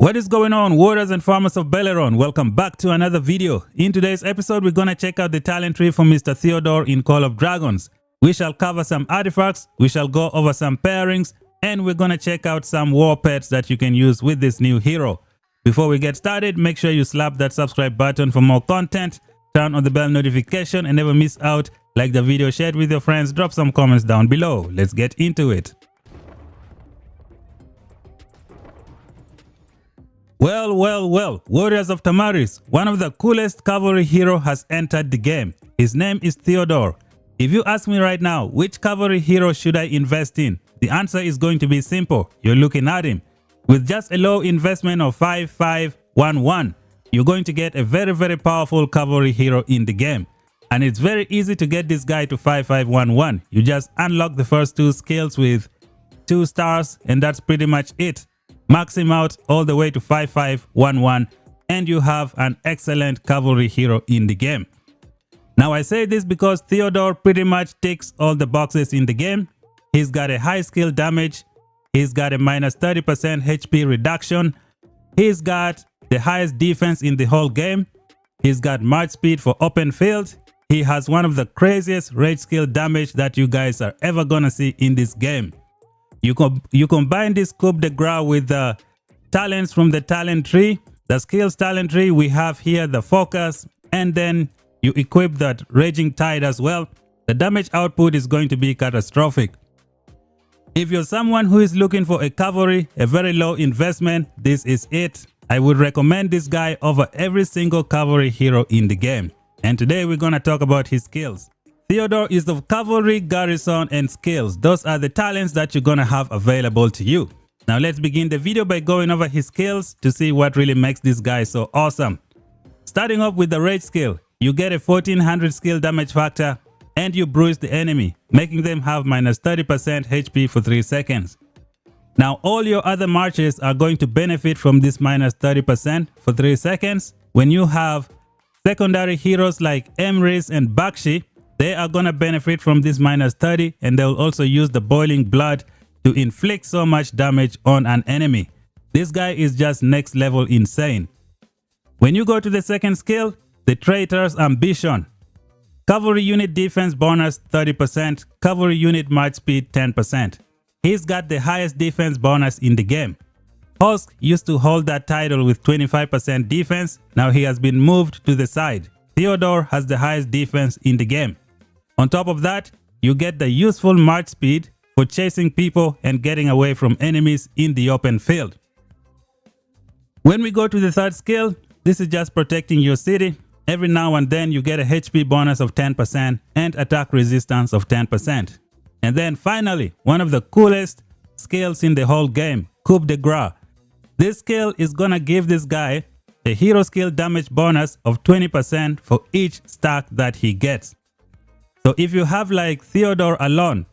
What is going on, warriors and farmers of Belleron? Welcome back to another video. In today's episode, we're gonna check out the talent tree from Mr. Theodore in Call of Dragons. We shall cover some artifacts, we shall go over some pairings, and we're gonna check out some war pets that you can use with this new hero. Before we get started, make sure you slap that subscribe button for more content, turn on the bell notification and never miss out. Like the video, share it with your friends, drop some comments down below. Let's get into it. Well, warriors of Tamaris, one of the coolest cavalry hero has entered the game. His name is Theodore. If you ask me right now, which cavalry hero should I invest in? The answer is going to be simple. You're looking at him. With just a low investment of 5511, you're going to get a very powerful cavalry hero in the game. And it's very easy to get this guy to 5511. You just unlock the first two skills with 2 stars and that's pretty much it. Max him out all the way to 5511 and you have an excellent cavalry hero in the game. Now I say this because Theodore pretty much ticks all the boxes in the game. He's got a high skill damage, he's got a minus 30% HP reduction, he's got the highest defense in the whole game, he's got march speed for open field, he has one of the craziest rage skill damage that you guys are ever gonna see in this game. You combine this coup de grace with the talents from the talent tree, the skills talent tree. We have here the focus, and then you equip that raging tide as well. The damage output is going to be catastrophic. If you're someone who is looking for a cavalry, a very low investment, this is it. I would recommend this guy over every single cavalry hero in the game. And today we're going to talk about his skills. Theodore is of cavalry, garrison, and skills. Those are the talents that you're gonna have available to you. Now let's begin the video by going over his skills to see what really makes this guy so awesome. Starting off with the rage skill, you get a 1400 skill damage factor and you bruise the enemy, making them have minus 30% HP for 3 seconds. Now all your other marches are going to benefit from this minus 30% for 3 seconds. When you have secondary heroes like Emrys and Bakshi, they are going to benefit from this minus 30 and they'll also use the boiling blood to inflict so much damage on an enemy. This guy is just next level insane. When you go to the second skill, the Traitor's Ambition. Cavalry unit defense bonus 30%, cavalry unit march speed 10%. He's got the highest defense bonus in the game. Husk used to hold that title with 25% defense, now he has been moved to the side. Theodore has the highest defense in the game. On top of that, you get the useful march speed for chasing people and getting away from enemies in the open field. When we go to the third skill, this is just protecting your city. Every now and then you get a HP bonus of 10% and attack resistance of 10%. And then finally, one of the coolest skills in the whole game, coup de grace. This skill is gonna give this guy a hero skill damage bonus of 20% for each stack that he gets. So if you have like Theodore alone,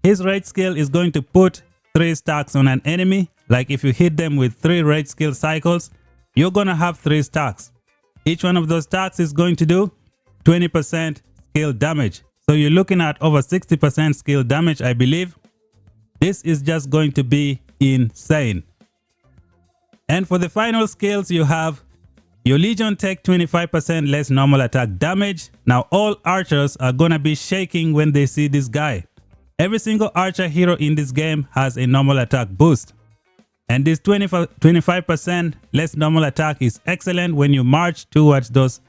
his rage skill is going to put 3 stacks on an enemy. Like if you hit them with 3 rage skill cycles, you're gonna have 3 stacks. Each one of those stacks is going to do 20% skill damage. So you're looking at over 60% skill damage, I believe. This is just going to be insane. And for the final skills, you have your Legion take 25% less normal attack damage. Now all archers are gonna be shaking when they see this guy. Every single archer hero in this game has a normal attack boost. And this 25% less normal attack is excellent when you march towards those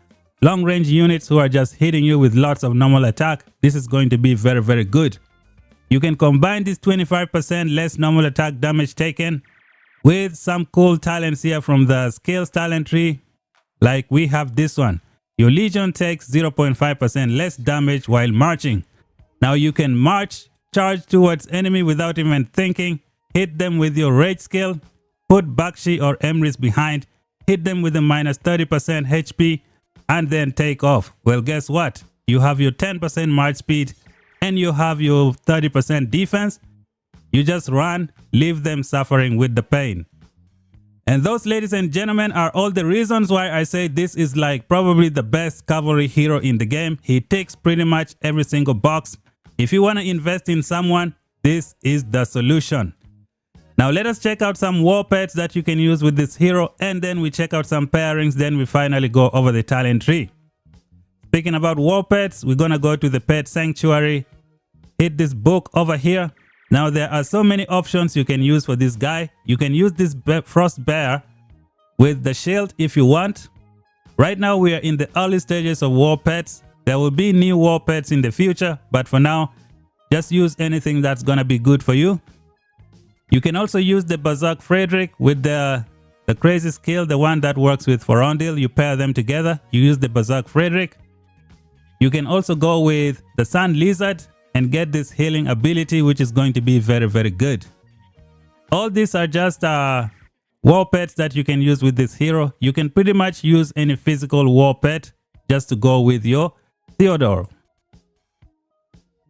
long range units who are just hitting you with lots of normal attack. This is going to be very good. You can combine this 25% less normal attack damage taken with some cool talents here from the skills talent tree. Like we have this one. Your Legion takes 0.5% less damage while marching. Now you can charge towards enemy without even thinking, hit them with your rage skill, put Bakshi or Emrys behind, hit them with a minus 30% HP and then take off. Well, guess what? You have your 10% march speed and you have your 30% defense. You just run, leave them suffering with the pain. And those, ladies and gentlemen, are all the reasons why I say this is like probably the best cavalry hero in the game. He ticks pretty much every single box. If you want to invest in someone, this is the solution. Now let us check out some war pets that you can use with this hero, and then we check out some pairings, then we finally go over the talent tree. Speaking about war pets, we're gonna go to the pet sanctuary, hit this book over here. Now there are so many options you can use for this guy. You can use this frost bear with the shield if you want. Right now we are in the early stages of war pets. There will be new war pets in the future, but for now, just use anything that's gonna be good for you. You can also use the Berserk Frederick with the crazy skill, the one that works with Forondil. You pair them together, you use the Berserk Frederick. You can also go with the Sand Lizard and get this healing ability, which is going to be very, very good. All these are just war pets that you can use with this hero. You can pretty much use any physical war pet just to go with your Theodore.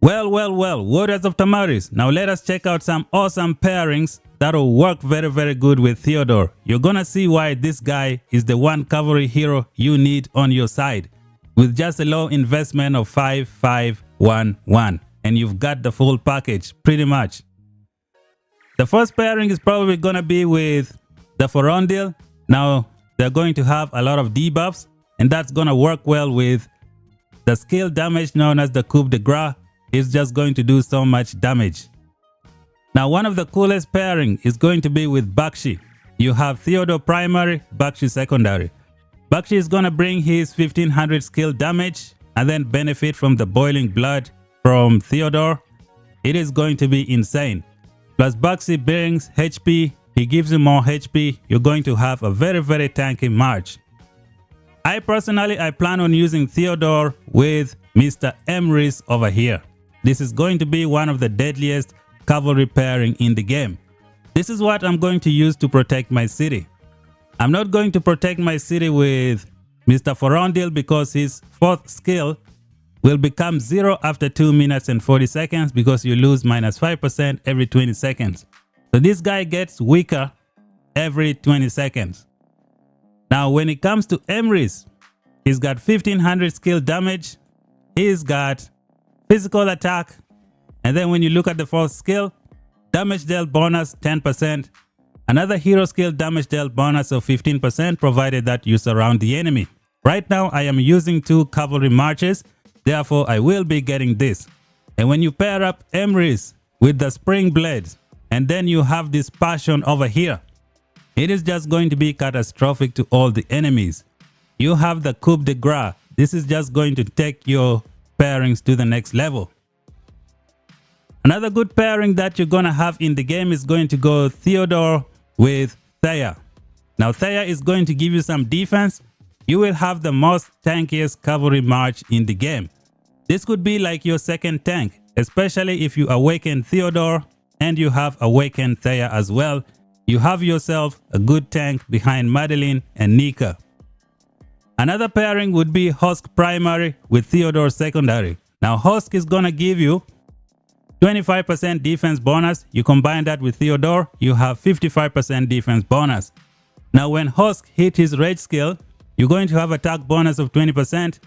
Well, Warriors of Tamaris. Now let us check out some awesome pairings that will work very, very good with Theodore. You're gonna see why this guy is the one cavalry hero you need on your side. With just a low investment of 5511. And you've got the full package, pretty much. The first pairing is probably gonna be with the Forondil. Now, they're going to have a lot of debuffs, and that's gonna work well with the skill damage known as the coup de grace. It's just going to do so much damage. Now, one of the coolest pairing is going to be with Bakshi. You have Theodore primary, Bakshi secondary. Bakshi is gonna bring his 1500 skill damage and then benefit from the boiling blood from Theodore. It is going to be insane. Plus Bakshi brings HP. He gives you more HP. You're going to have a very, very tanky march. I personally plan on using Theodore with Mr. Emrys over here. This is going to be one of the deadliest cavalry pairing in the game. This is what I'm going to use to protect my city. I'm not going to protect my city with Mr. Forondil because his fourth skill will become 0 after 2 minutes and 40 seconds because you lose -5% every 20 seconds. So this guy gets weaker every 20 seconds. Now when it comes to Emrys, he's got 1500 skill damage, he's got physical attack, and then when you look at the fourth skill, damage dealt bonus 10%, another hero skill damage dealt bonus of 15% provided that you surround the enemy. Right now I am using 2 cavalry marches, therefore I will be getting this. And when you pair up Emrys with the spring blades, and then you have this passion over here, it is just going to be catastrophic to all the enemies. You have the coup de grace. This is just going to take your pairings to the next level. Another good pairing that you're gonna have in the game is going to go Theodore with Thea. Now Thea is going to give you some defense. You will have the most tankiest cavalry march in the game. This could be like your second tank, especially if you awaken Theodore and you have awakened Thea as well. You have yourself a good tank behind Madeline and Nika. Another pairing would be Husk primary with Theodore secondary. Now Husk is gonna give you 25% defense bonus. You combine that with Theodore, you have 55% defense bonus. Now when Husk hit his rage skill, you're going to have attack bonus of 20%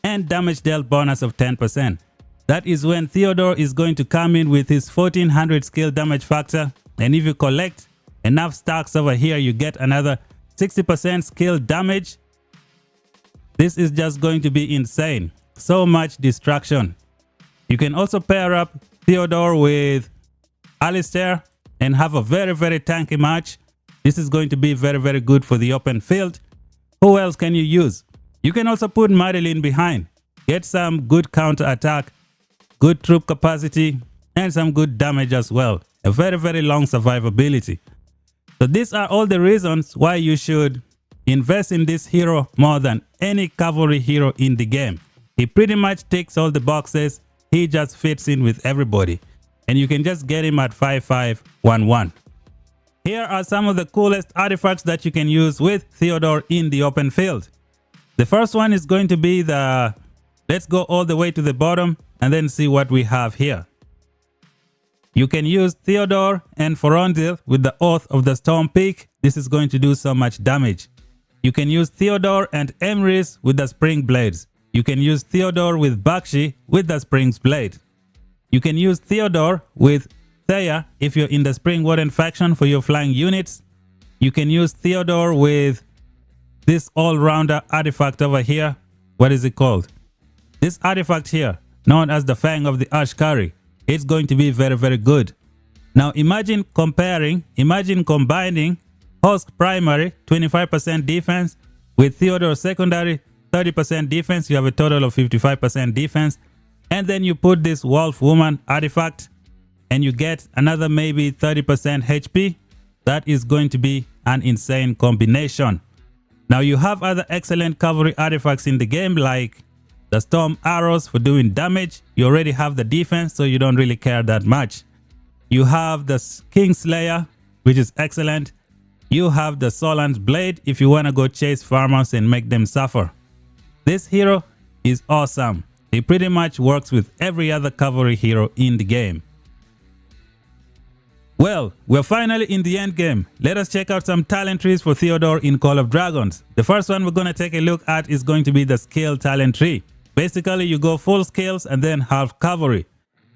and damage dealt bonus of 10%. That is when Theodore is going to come in with his 1400 skill damage factor, and if you collect enough stacks over here, you get another 60% skill damage. This is just going to be insane. So much destruction. You can also pair up Theodore with Alistair and have a very, very tanky match. This is going to be very, very good for the open field. Who else can you use? You can also put Madeline behind. Get some good counter attack, good troop capacity, and some good damage as well. A very, very long survivability. So these are all the reasons why you should invest in this hero more than any cavalry hero in the game. He pretty much ticks all the boxes. He just fits in with everybody. And you can just get him at 5511. Here are some of the coolest artifacts that you can use with Theodore in the open field. The first one is going to be the... Let's go all the way to the bottom and then see what we have here. You can use Theodore and Forondil with the Oath of the Storm Peak. This is going to do so much damage. You can use Theodore and Emrys with the Spring Blades. You can use Theodore with Bakshi with the Spring's Blade. You can use Theodore with Thea if you're in the Spring Warden faction for your flying units. You can use Theodore with this all-rounder artifact over here. What is it called? This artifact here, known as the Fang of the Ashkari. It's going to be very, very good. Now imagine combining Husk primary, 25% defense, with Theodore secondary, 30% defense. You have a total of 55% defense. And then you put this Wolf Woman artifact and you get another maybe 30% HP. That is going to be an insane combination. Now you have other excellent cavalry artifacts in the game like the Storm Arrows for doing damage. You already have the defense, so you don't really care that much. You have the Kingslayer, which is excellent. You have the Solan's Blade if you want to go chase farmers and make them suffer. This hero is awesome. He pretty much works with every other cavalry hero in the game. Well, we're finally in the end game. Let us check out some talent trees for Theodore in Call of Dragons. The first one we're going to take a look at is going to be the skill talent tree. Basically, you go full skills and then half cavalry.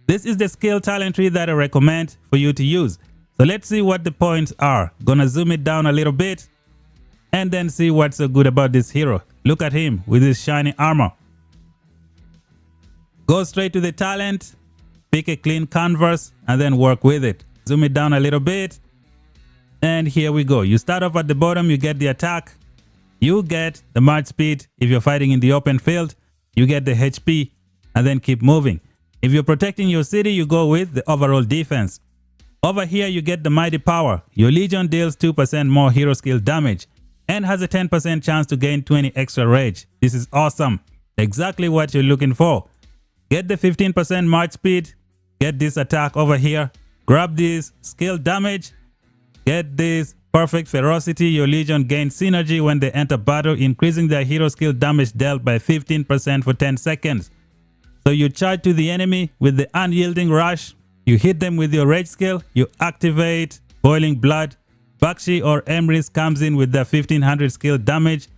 This is the skill talent tree that I recommend for you to use. So let's see what the points are. Gonna zoom it down a little bit and then see what's so good about this hero. Look at him with his shiny armor. Go straight to the talent, pick a clean canvas and then work with it. Zoom it down a little bit. And here we go. You start off at the bottom, you get the attack. You get the march speed if you're fighting in the open field. You get the HP and then keep moving. If you're protecting your city, you go with the overall defense. Over here, you get the mighty power. Your legion deals 2% more hero skill damage and has a 10% chance to gain 20 extra rage. This is awesome. Exactly what you're looking for. Get the 15% march speed. Get this attack over here. Grab this skill damage. Get this perfect ferocity. Your legion gains synergy when they enter battle, increasing their hero skill damage dealt by 15% for 10 seconds. So you charge to the enemy with the unyielding rush. You hit them with your rage skill. You activate Boiling Blood. Bakshi or Emrys comes in with their 1500 skill damage.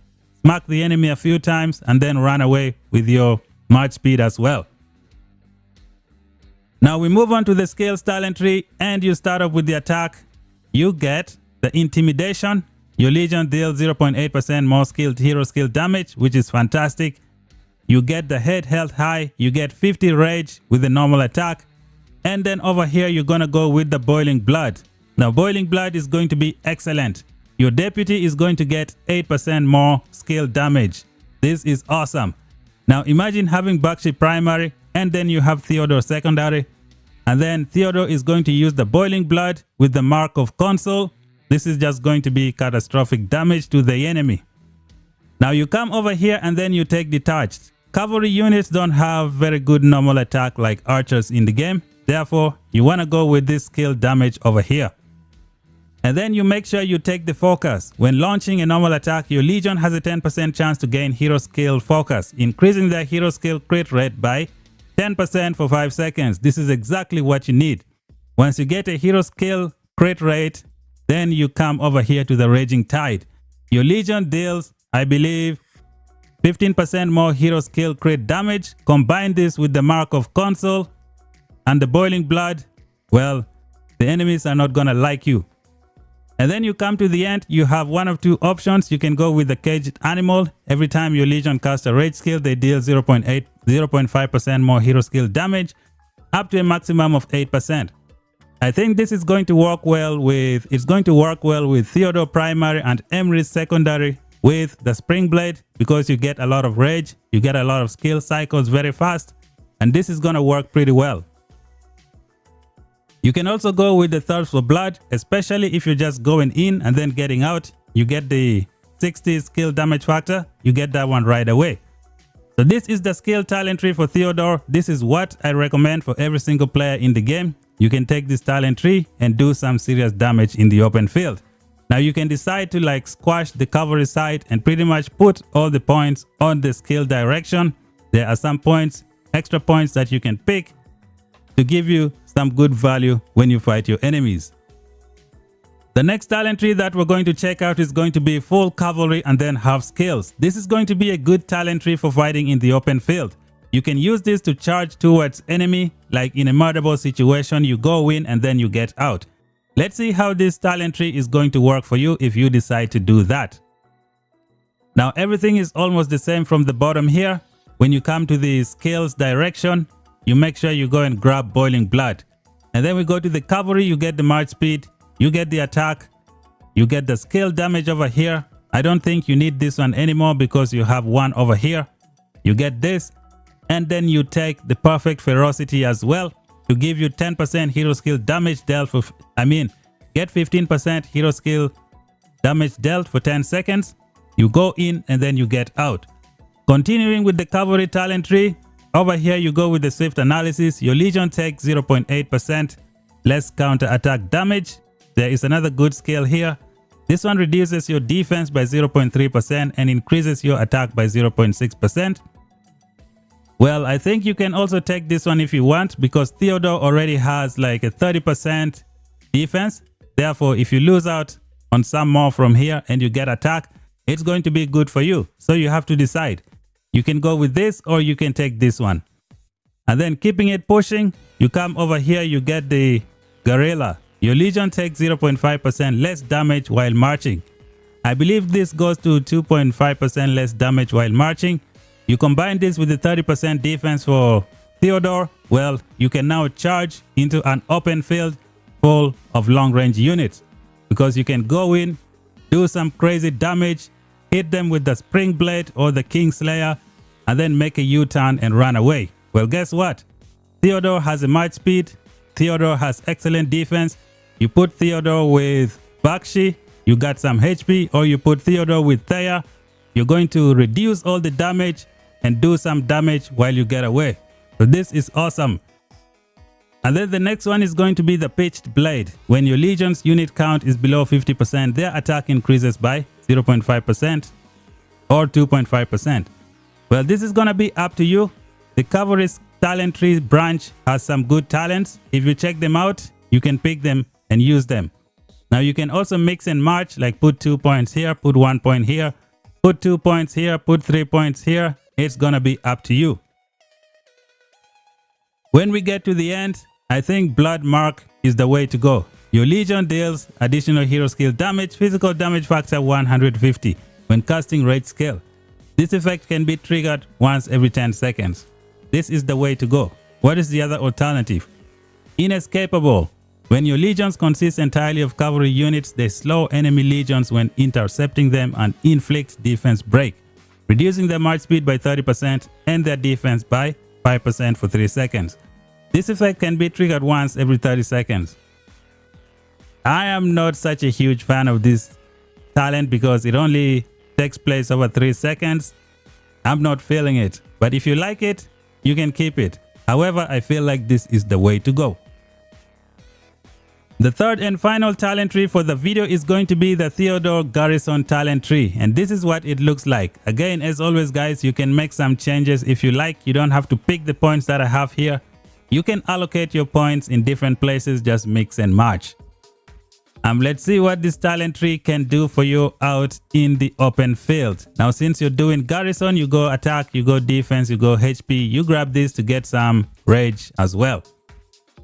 Smack the enemy a few times and then run away with your march speed as well. Now we move on to the skills talent tree and you start off with the attack. You get the intimidation. Your legion deals 0.8% more skilled hero skill damage, which is fantastic. You get the head held high. You get 50 rage with the normal attack. And then over here, you're going to go with the Boiling Blood. Now, Boiling Blood is going to be excellent. Your deputy is going to get 8% more skill damage. This is awesome. Now, imagine having Bakshi primary and then you have Theodore secondary. And then Theodore is going to use the Boiling Blood with the Mark of Consul. This is just going to be catastrophic damage to the enemy. Now you come over here and then you take Detached. Cavalry units don't have very good normal attack like archers in the game. Therefore, you want to go with this skill damage over here. And then you make sure you take the focus. When launching a normal attack, your legion has a 10% chance to gain hero skill focus, increasing their hero skill crit rate by 10% for 5 seconds. This is exactly what you need. Once you get a hero skill crit rate, then you come over here to the Raging Tide. Your legion deals, I believe, 15% more hero skill crit damage. Combine this with the Mark of Consul and the Boiling Blood. Well, the enemies are not gonna like you. And then you come to the end, you have one of two options. You can go with the Caged Animal. Every time your legion casts a rage skill, they deal 0.5% more hero skill damage, up to a maximum of 8%. I think this is going to work well with, Theodore primary and Emrys secondary with the Spring Blade, because you get a lot of rage, you get a lot of skill cycles very fast, and this is gonna work pretty well. You can also go with the Thirst for Blood, especially if you're just going in and then getting out. You get the 60 skill damage factor. You get that one right away. So this is the skill talent tree for Theodore. This is what I recommend for every single player in the game. You can take this talent tree and do some serious damage in the open field. Now you can decide to like squash the cavalry side and pretty much put all the points on the skill direction. There are some points, extra points that you can pick to give you some good value when you fight your enemies. The next talent tree that we're going to check out is going to be full cavalry and then half skills. This is going to be a good talent tree for fighting in the open field. You can use this to charge towards enemy, like in a murderable situation, you go in and then you get out. Let's see how this talent tree is going to work for you if you decide to do that. Now everything is almost the same from the bottom here. When you come to the skills direction, you make sure you go and grab boiling blood. And then we go to the cavalry, you get the march speed, you get the attack, you get the skill damage over here. I don't think you need this one anymore because you have one over here. You get this, and then you take the perfect ferocity as well to give you 10% hero skill damage dealt for, get 15% hero skill damage dealt for 10 seconds. You go in and then you get out. Continuing with the cavalry talent tree, over here you go with the swift analysis. Your legion takes 0.8% less counter attack damage. There is another good skill here. This one reduces your defense by 0.3% and increases your attack by 0.6%. Well, I think you can also take this one if you want, because Theodore already has like a 30% defense. Therefore, if you lose out on some more from here and you get attack, it's going to be good for you. So you have to decide. You can go with this or you can take this one. And then keeping it pushing, you come over here, you get the guerrilla. Your legion takes 0.5% less damage while marching. I believe this goes to 2.5% less damage while marching. You combine this with the 30% defense for Theodore. Well, you can now charge into an open field full of long-range units, because you can go in, do some crazy damage, hit them with the spring blade or the Kingslayer, and then make a U-turn and run away. Well, guess what? Theodore has a march speed. Theodore has excellent defense. You put Theodore with Bakshi, you got some HP, or you put Theodore with Thea, you're going to reduce all the damage and do some damage while you get away. So this is awesome. And then the next one is going to be the pitched blade. When your legion's unit count is below 50%, their attack increases by 0.5% or 2.5%. Well, this is going to be up to you. The cavalry's talent tree branch has some good talents. If you check them out, you can pick them and use them. Now you can also mix and match, like put 2 points here, put 1 point here, put 2 points here, put 3 points here. It's gonna be up to you. When we get to the end, I think Blood Mark is the way to go. Your legion deals additional hero skill damage, physical damage factor 150 when casting rage skill. This effect can be triggered once every 10 seconds. This is the way to go. What is the other alternative? Inescapable. When your legions consist entirely of cavalry units, they slow enemy legions when intercepting them and inflict defense break, reducing their march speed by 30% and their defense by 5% for 3 seconds. This effect can be triggered once every 30 seconds. I am not such a huge fan of this talent because it only takes place over 3 seconds. I'm not feeling it, but if you like it, you can keep it. However, I feel like this is the way to go. The third and final talent tree for the video is going to be the Theodore Garrison talent tree, and this is what it looks like. Again, as always guys, you can make some changes if you like. You don't have to pick the points that I have here. You can allocate your points in different places, just mix and match. Let's see what this talent tree can do for you out in the open field. Now, since you're doing garrison, you go attack, you go defense, you go HP, you grab this to get some rage as well.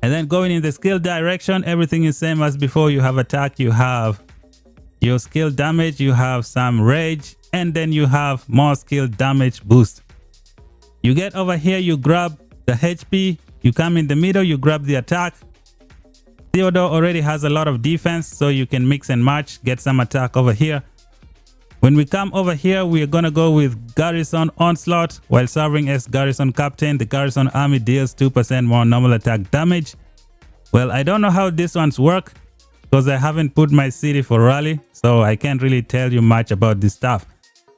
And then going in the skill direction, everything is same as before. You have attack, you have your skill damage, you have some rage, and then you have more skill damage boost. You get over here, you grab the HP, you come in the middle, you grab the attack. Theodore already has a lot of defense, so you can mix and match, get some attack over here. When we come over here, we are going to go with Garrison Onslaught. While serving as Garrison Captain, the Garrison Army deals 2% more normal attack damage. Well, I don't know how these ones work because I haven't put my city for rally, so I can't really tell you much about this stuff.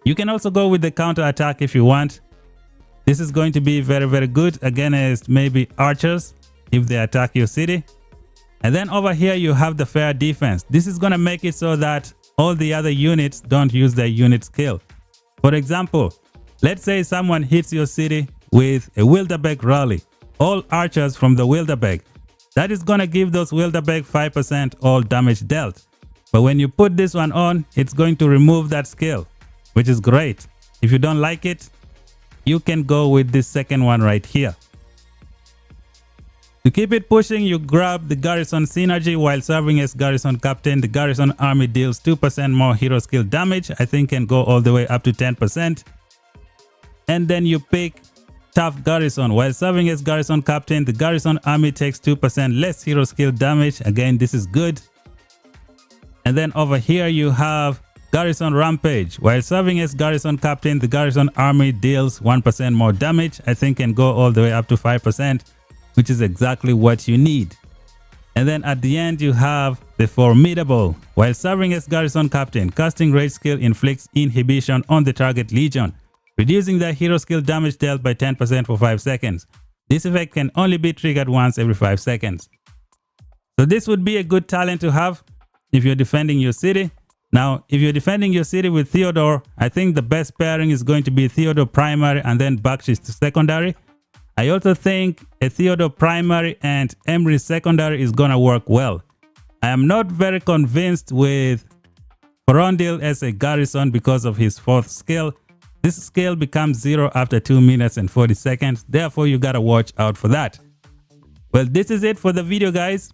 You can also go with the counter attack if you want. This is going to be very, very good against maybe archers if they attack your city. And then over here, you have the fair defense. This is going to make it so that all the other units don't use their unit skill. For example, let's say someone hits your city with a Wildebeck rally. All archers from the Wildebeck. That is going to give those Wildebeck 5% all damage dealt. But when you put this one on, it's going to remove that skill, which is great. If you don't like it, you can go with this second one right here. To keep it pushing, you grab the Garrison Synergy. While serving as Garrison Captain, the Garrison Army deals 2% more hero skill damage. I think can go all the way up to 10%. And then you pick Tough Garrison. While serving as Garrison Captain, the Garrison Army takes 2% less hero skill damage. Again, this is good. And then over here you have Garrison Rampage. While serving as Garrison Captain, the Garrison Army deals 1% more damage. I think can go all the way up to 5%. Which is exactly what you need. And then at the end you have the Formidable. While serving as Garrison Captain, casting rage skill inflicts inhibition on the target legion, reducing their hero skill damage dealt by 10% for 5 seconds. This effect can only be triggered once every 5 seconds. So this would be a good talent to have if you're defending your city. Now, if you're defending your city with Theodore, I think the best pairing is going to be Theodore Primary and then Bakshish Secondary. I also think a Theodore Primary and Emery Secondary is gonna work well. I am not very convinced with Ferondil as a Garrison because of his 4th skill. This skill becomes 0 after 2 minutes and 40 seconds. Therefore, you gotta watch out for that. Well, this is it for the video, guys.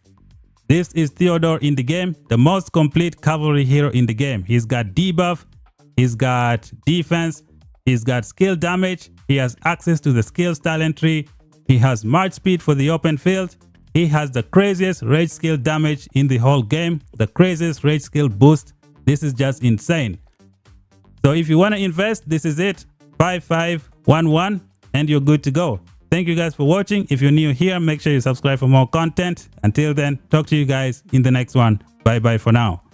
This is Theodore in the game, the most complete cavalry hero in the game. He's got debuff, he's got defense, he's got skill damage, he has access to the skills talent tree, he has march speed for the open field, he has the craziest rage skill damage in the whole game, the craziest rage skill boost. This is just insane. So if you want to invest, this is it. 5511 and you're good to go. Thank you guys for watching. If you're new here, make sure you subscribe for more content. Until then, talk to you guys in the next one. Bye bye for now.